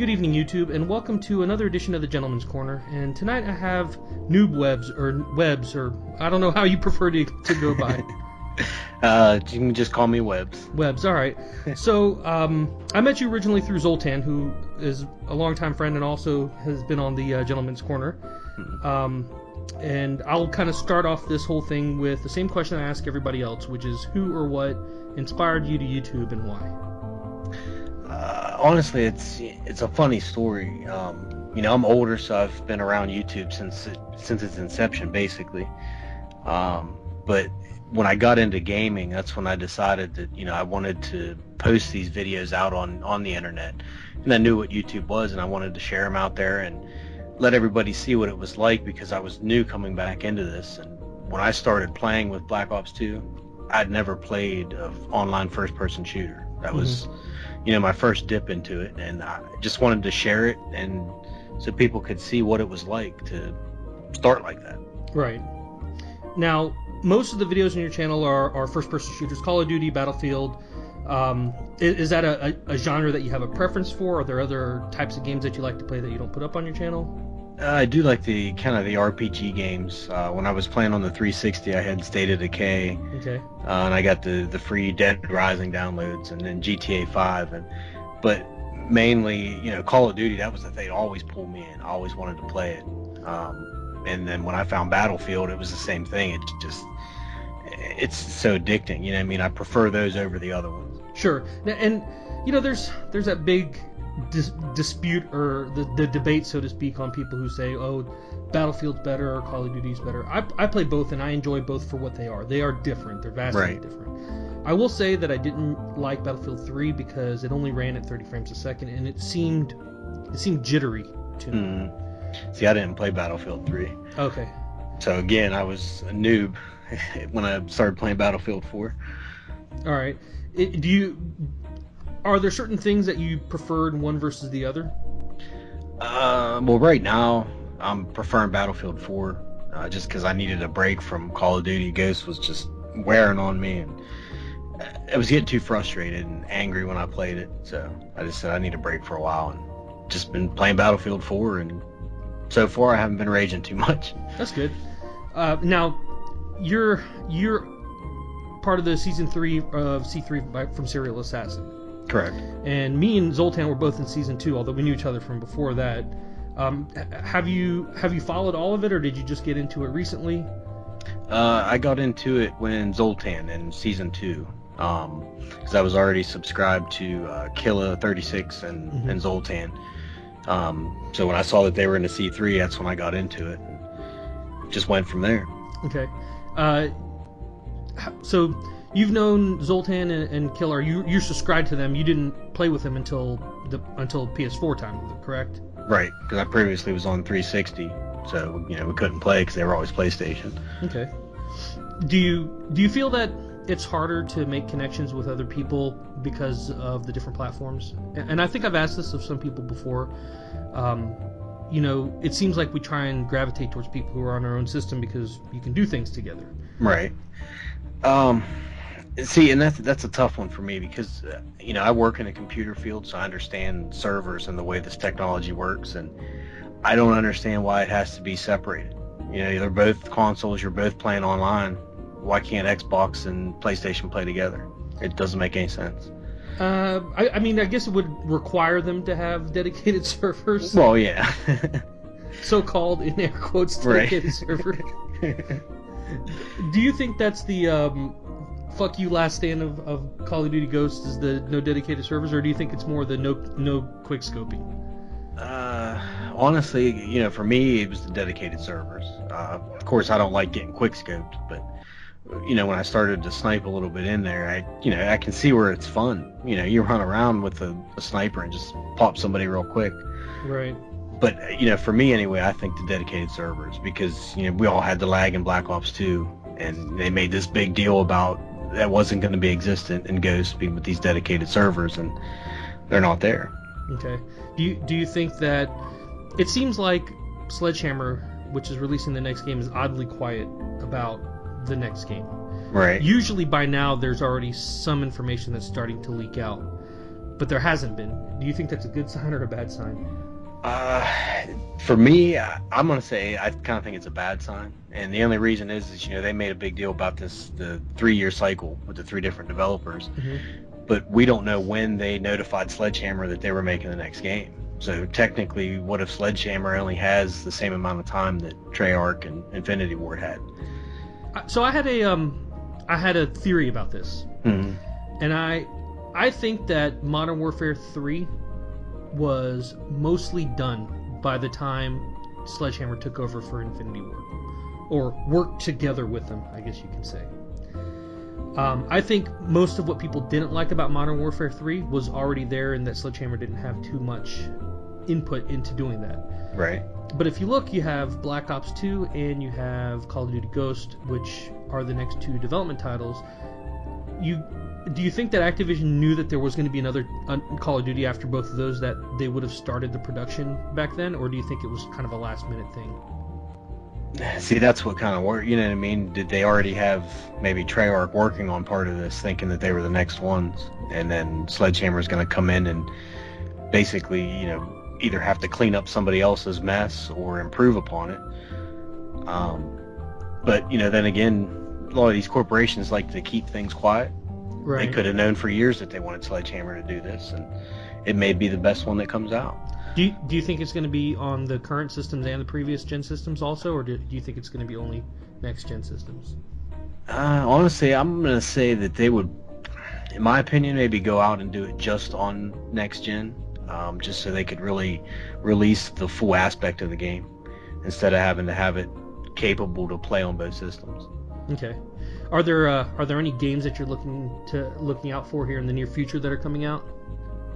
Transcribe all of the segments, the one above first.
Good evening, YouTube, and welcome to another edition of the Gentleman's Corner. And tonight I have noob webs, or I don't know how you prefer to go by. You can just call me Webbs. Webbs, all right. So I met you originally through Zoltan, who is a longtime friend and also has been on the Gentleman's Corner. And I'll kind of start off this whole thing with the same question I ask everybody else, which is who or what inspired you to YouTube and why? Honestly, it's a funny story. I'm older, so I've been around YouTube since its inception, basically. But when I got into gaming, that's when I decided that I wanted to post these videos out on the internet, and I knew what YouTube was, and I wanted to share them out there and let everybody see what it was like, because I was new coming back into this. And when I started playing with Black Ops 2, I'd never played an online first-person shooter. That was my first dip into it, and I just wanted to share it, and so people could see what it was like to start like that. Right. Now, most of the videos on your channel are first-person shooters, Call of Duty, Battlefield. Is that a genre that you have a preference for? Are there other types of games that you like to play that you don't put up on your channel? I do like the RPG games. When I was playing on the 360, I had State of Decay. Okay. And I got the free Dead Rising downloads, and then GTA 5. But mainly, Call of Duty, that was the thing that always pulled me in. I always wanted to play it. And then when I found Battlefield, it was the same thing. It's so addicting. I prefer those over the other ones. Sure. And there's that big dispute, or the debate, so to speak, on people who say, oh, Battlefield's better or Call of Duty's better. I play both, and I enjoy both for what they are. They are different. They're vastly different. I will say that I didn't like Battlefield 3 because it only ran at 30 frames a second, and it seemed jittery to me. See, I didn't play Battlefield 3. Okay. So again, I was a noob when I started playing Battlefield 4. All right. Are there certain things that you preferred one versus the other? Well, right now I'm preferring Battlefield 4, just because I needed a break from Call of Duty. Ghost was just wearing on me, and I was getting too frustrated and angry when I played it. So I just said I need a break for a while, and just been playing Battlefield 4, and so far I haven't been raging too much. That's good. Now, you're part of the season 3 of C3 from Serial Assassin. Correct. And me and Zoltan were both in season 2, although we knew each other from before that. Have you followed all of it, or did you just get into it recently? I got into it when Zoltan in season 2, because I was already subscribed to Killa 36 and Zoltan. So when I saw that they were in the C3, that's when I got into it. Just went from there. Okay. So you've known Zoltan and Killer. You're subscribed to them. You didn't play with them until PS4 time, correct? Right, because I previously was on 360, so we couldn't play because they were always PlayStation. Okay. Do you feel that it's harder to make connections with other people because of the different platforms? And I think I've asked this of some people before. It seems like we try and gravitate towards people who are on our own system because you can do things together. Right. See, and that's a tough one for me because I work in a computer field, so I understand servers and the way this technology works, and I don't understand why it has to be separated. They're both consoles, you're both playing online. Why can't Xbox and PlayStation play together? It doesn't make any sense. I guess it would require them to have dedicated servers. Well, yeah. So-called, in air quotes, dedicated server. Do you think that's the fuck you last stand of Call of Duty Ghosts, is the no dedicated servers, or do you think it's more the no quick scoping? Honestly, for me, it was the dedicated servers. Of course, I don't like getting quick scoped, but when I started to snipe a little bit in there, I can see where it's fun. You run around with a sniper and just pop somebody real quick. Right. But for me anyway, I think the dedicated servers, because we all had the lag in Black Ops 2, and they made this big deal about that wasn't going to be existent in Ghost with these dedicated servers, and they're not there. Okay. Do you think that it seems like Sledgehammer, which is releasing the next game, is oddly quiet about the next game? Right. Usually by now there's already some information that's starting to leak out. but there hasn't been. Do you think that's a good sign or a bad sign? For me, I'm gonna say I kind of think it's a bad sign, and the only reason is they made a big deal about the 3-year cycle with the 3 different developers, but we don't know when they notified Sledgehammer that they were making the next game. So technically, what if Sledgehammer only has the same amount of time that Treyarch and Infinity Ward had? So I had a theory about this, and I think that Modern Warfare 3 was mostly done by the time Sledgehammer took over for Infinity Ward, or worked together with them, I guess you can say. I think most of what people didn't like about Modern Warfare 3 was already there, and that Sledgehammer didn't have too much input into doing that. Right. But if you look, you have Black Ops 2 and you have Call of Duty Ghost, which are the next 2 development titles. Do you think that Activision knew that there was going to be another Call of Duty after both of those, that they would have started the production back then, or do you think it was kind of a last-minute thing? See, that's what kind of work, you know what I mean? Did they already have maybe Treyarch working on part of this, thinking that they were the next ones, and then Sledgehammer's going to come in and basically, either have to clean up somebody else's mess or improve upon it? But, then again, a lot of these corporations like to keep things quiet. Right. They could have known for years that they wanted Sledgehammer to do this, and it may be the best one that comes out. Do you think it's going to be on the current systems and the previous gen systems also, or do you think it's going to be only next gen systems? Honestly, I'm going to say that they would, in my opinion, maybe go out and do it just on next gen, just so they could really release the full aspect of the game instead of having to have it capable to play on both systems. Okay. Are there any games that you're looking out for here in the near future that are coming out?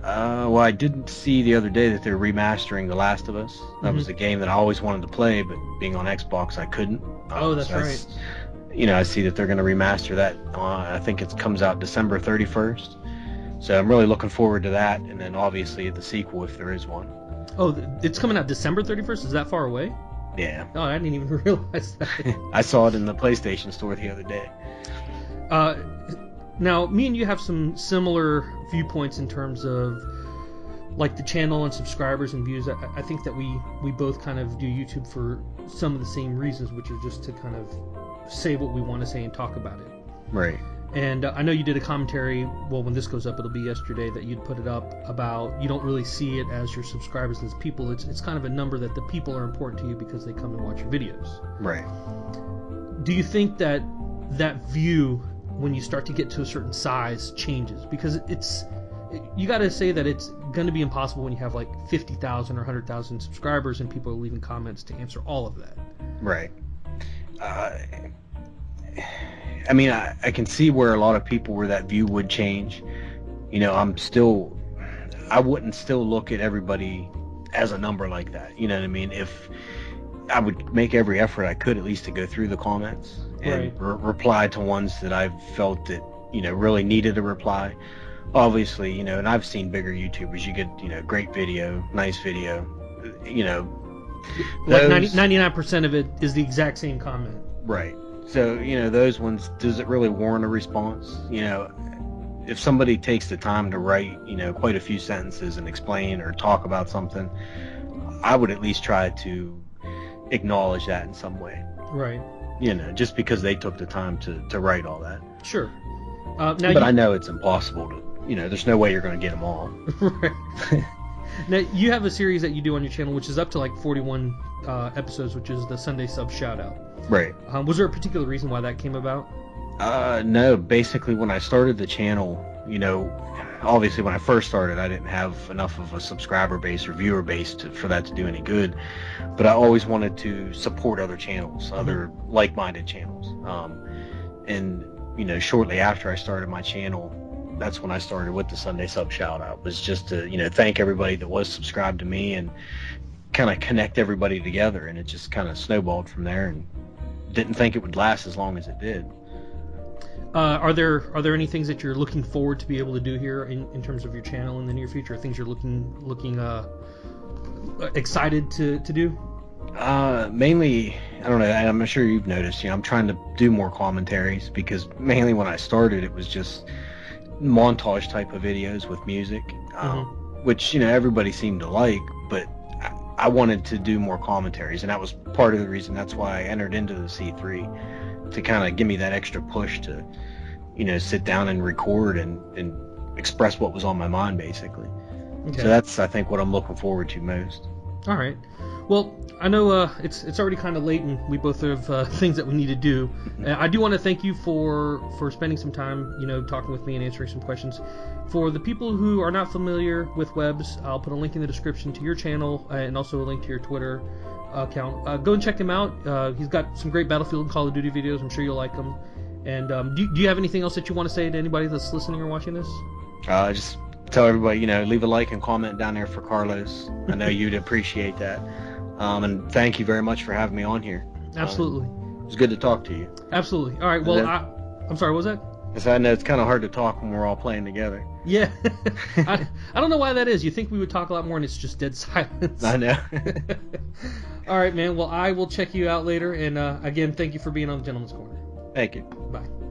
Well, I did see the other day that they're remastering The Last of Us. That was a game that I always wanted to play, but being on Xbox, I couldn't. That's right. I see that they're going to remaster that. I think it comes out December 31st. So I'm really looking forward to that, and then obviously the sequel if there is one. Oh, it's coming out December 31st? Is that far away? Yeah. Oh, I didn't even realize that. I saw it in the PlayStation Store the other day. Now, me and you have some similar viewpoints in terms of like the channel and subscribers and views. I think that we both kind of do YouTube for some of the same reasons, which are just to kind of say what we want to say and talk about it. Right. And I know you did a commentary, well, when this goes up, it'll be yesterday, that you'd put it up about you don't really see it as your subscribers as people. It's kind of a number that the people are important to you because they come and watch your videos. Right. Do you think that view, when you start to get to a certain size, changes? Because you got to say that it's going to be impossible when you have like 50,000 or 100,000 subscribers and people are leaving comments to answer all of that. Right. I mean, I can see where a lot of people where that view would change. I wouldn't still look at everybody as a number like that. You know what I mean? If I would make every effort I could at least to go through the comments and reply to ones that I felt that, really needed a reply. Obviously, and I've seen bigger YouTubers, you get, great video, nice video, like 99% of it is the exact same comment. Right. So, those ones, does it really warrant a response? If somebody takes the time to write, quite a few sentences and explain or talk about something, I would at least try to acknowledge that in some way. Right. Just because they took the time to write all that. Sure. But I know it's impossible to, there's no way you're going to get them all. Right. Now, you have a series that you do on your channel, which is up to like 41 episodes, which is the Sunday Sub Shoutout. Right. Was there a particular reason why that came about? No. Basically, when I started the channel, obviously when I first started, I didn't have enough of a subscriber base or viewer base for that to do any good. But I always wanted to support other channels, other like-minded channels. And, shortly after I started my channel, that's when I started with the Sunday Sub Shoutout, was just to, thank everybody that was subscribed to me and kind of connect everybody together. And it just kind of snowballed from there, and didn't think it would last as long as it did. Are there any things that you're looking forward to be able to do here in terms of your channel in the near future? Things you're looking excited to do? Mainly, I don't know, I'm sure you've noticed, I'm trying to do more commentaries, because mainly when I started it was just montage type of videos with music. which everybody seemed to like, but I wanted to do more commentaries, and that was part of the reason. That's why I entered into the C3, to kind of give me that extra push to sit down and record and express what was on my mind, basically. Okay. So that's, I think, what I'm looking forward to most. All right. Well, I know it's already kind of late, and we both have things that we need to do. I do want to thank you for spending some time, talking with me and answering some questions. For the people who are not familiar with Webs, I'll put a link in the description to your channel and also a link to your Twitter account. Go and check him out. He's got some great Battlefield and Call of Duty videos. I'm sure you'll like them. And do you have anything else that you want to say to anybody that's listening or watching this? Just tell everybody, leave a like and comment down there for Carlos. I know you'd appreciate that. And thank you very much for having me on here. Absolutely. It was good to talk to you. Absolutely. All right. Well, I'm sorry. What was that? I know it's kind of hard to talk when we're all playing together. Yeah. I don't know why that is. You think we would talk a lot more, and it's just dead silence. I know. All right, man. Well, I will check you out later. And again, thank you for being on the Gentleman's Corner. Thank you. Bye.